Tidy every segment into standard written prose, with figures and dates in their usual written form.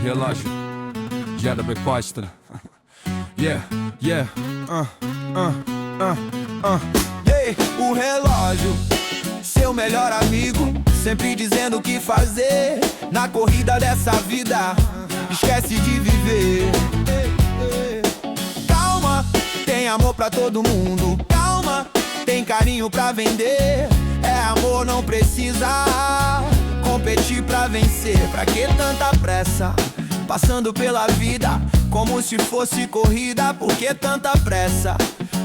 relógio, JB Costa. Yeah. Ei, o relógio, seu melhor amigo, sempre dizendo o que fazer na corrida dessa vida. Esquece de viver. Calma, tem amor pra todo mundo. Calma, tem carinho pra vender. É amor, não precisa competir pra vencer. Pra que tanta pressa? Passando pela vida como se fosse corrida. Por que tanta pressa?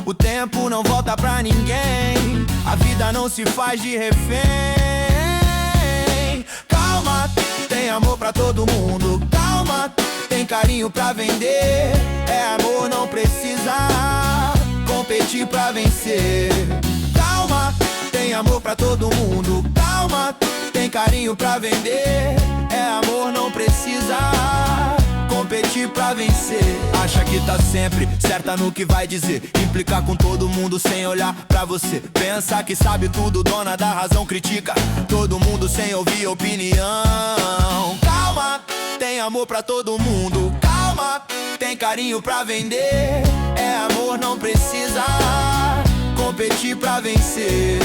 O tempo não volta pra ninguém. A vida não se faz de refém. Calma, tem amor pra todo mundo. Calma, tem carinho pra vender. É amor, não precisa competir pra vencer. Calma, tem amor pra todo mundo. Calma, tem carinho pra vender. É amor, não precisa competir pra vencer. Acha que tá sempre certa no que vai dizer. Implicar com todo mundo sem olhar pra você. Pensa que sabe tudo, dona da razão, critica todo mundo sem ouvir opinião. Calma, tem amor pra todo mundo. Calma, tem carinho pra vender. É amor, não precisa competir pra vencer.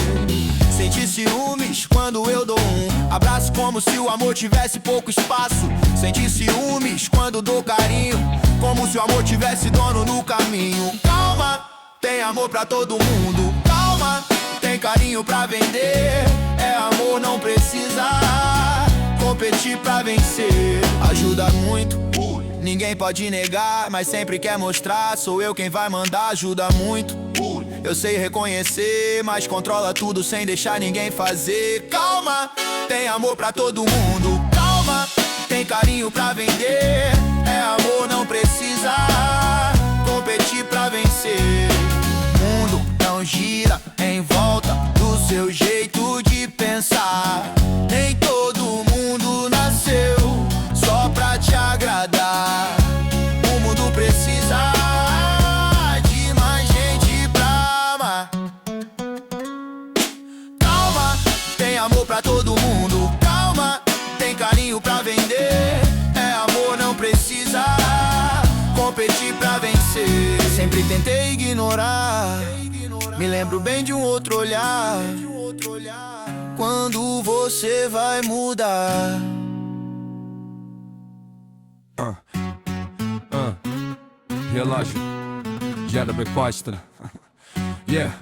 Senti ciúmes quando eu dou um abraço, como se o amor tivesse pouco espaço. Senti ciúmes quando dou carinho, como se o amor tivesse dono no caminho. Calma, tem amor pra todo mundo. Calma, tem carinho pra vender. É amor, não precisa competir pra vencer. Ajuda muito, ninguém pode negar, mas sempre quer mostrar. Sou eu quem vai mandar, ajuda muito. Eu sei reconhecer, mas controla tudo sem deixar ninguém fazer. Calma, tem amor pra todo mundo. Calma, tem carinho pra vender. É amor, não precisa competir pra vencer. O mundo não gira em volta do seu jeito de pensar. Nem todo mundo nasceu só pra te agradar. O mundo precisa de mais gente pra amar. Calma, tem amor pra todo mundo. Calma, tem carinho pra vender. É amor, não precisa competir pra vencer. Sempre tentei ignorar, me lembro bem de um outro olhar. Quando você vai mudar? Relógio, JB Costa. Yeah.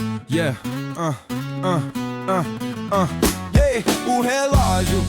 Ei, o relógio,